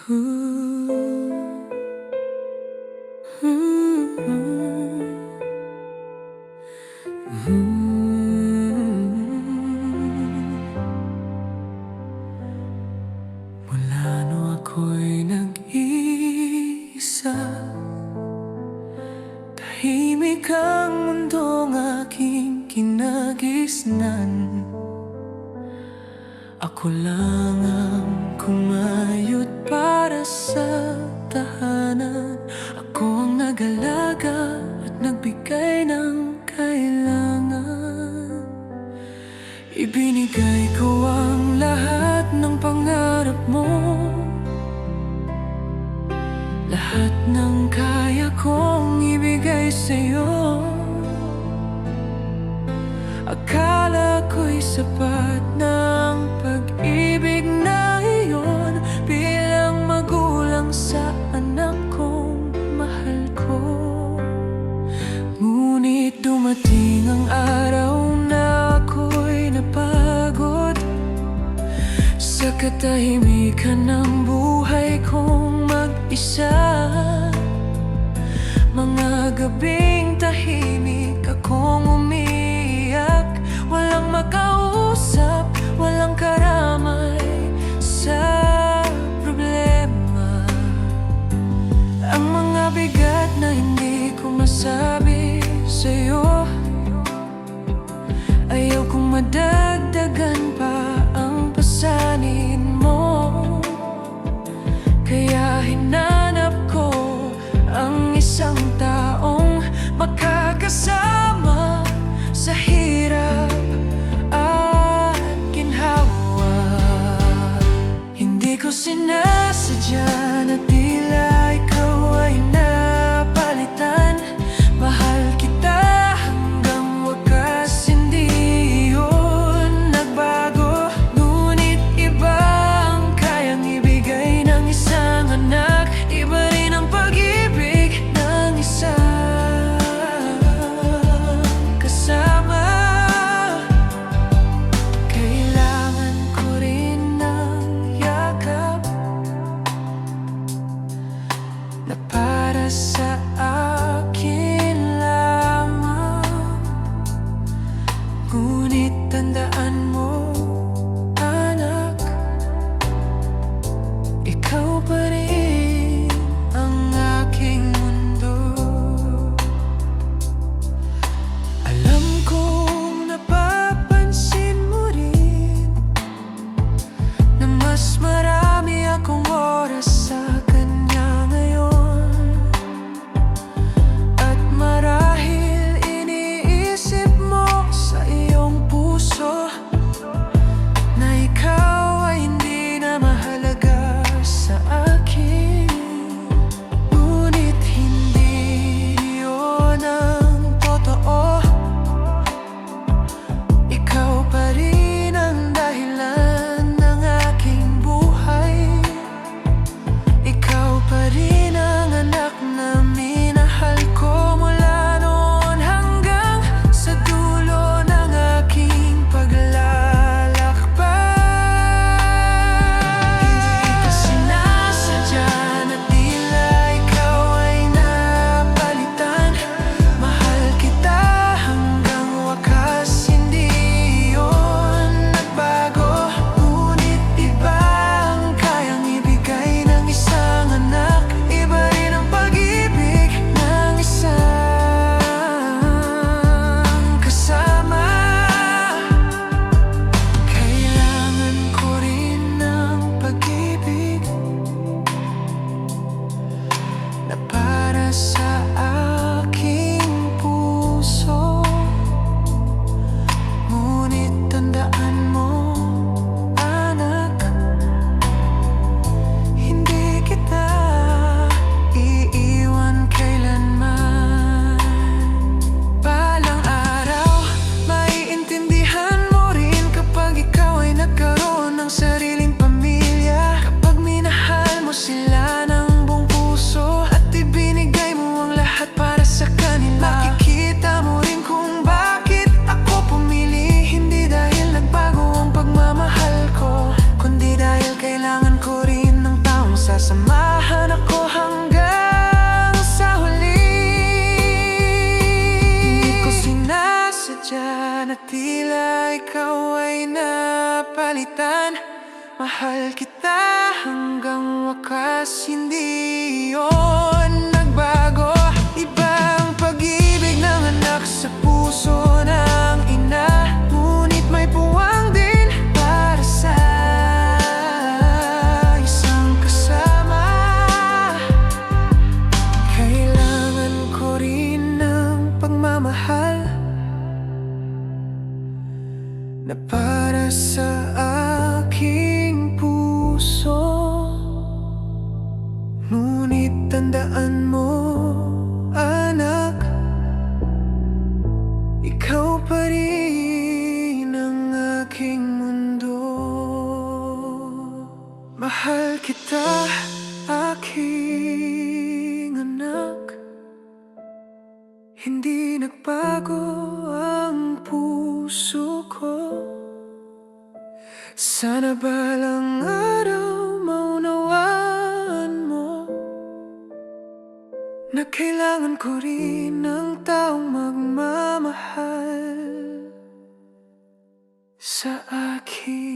Mula no ako'y nag-iisa, tahimik ang mundong aking kinagisnan. Ako lang ang kumayod para sa tahanan. Ako ang nag-alaga at nagbigay ng kailangan. Ibinigay ko ang lahat ng pangarap mo, lahat ng kaya kong ibigay sa'yo. Akala ko'y sapat ng pag-ibig na iyon bilang magulang sa anak kong mahal ko. Ngunit dumating ang araw na ako'y napagod sa katahimikan ng buhay kong mag-isa. Mga gabing tahimik akong umiiyak, walang makausap, walang karamay sa problema. Ang mga bigat na hindi ko masabi sa'yo, ayaw kong madagdagan pa ang pasanin mo. Kaya hinanap ko ang isang taong makakasama sa hirap at ginhawa. Hindi ko sinasadya na tila ikaw ay napalitan. Mahal kita hanggang wakas, hindi yun nagbago. Ngunit iba ang kayang ibigay ng isang anak, iba rin ang pag-ibig ng isang kasama. Kailangan ko rin ng yakap, pagitan. Mahal kita hanggang wakas, hindi yun nagbago. Iba ang pag-ibig ng anak sa puso ng ina, ngunit may puwang din para sa isang kasama. Kailangan ko rin ng pagmamahal na para sa aking puso. Ngunit tandaan mo, anak, ikaw pa rin ang aking mundo. Mahal kita, aking anak. Hindi nagbago ang puso ko. Sana balang araw maunawaan mo na kailangan ko rin ng taong magmamahal sa akin.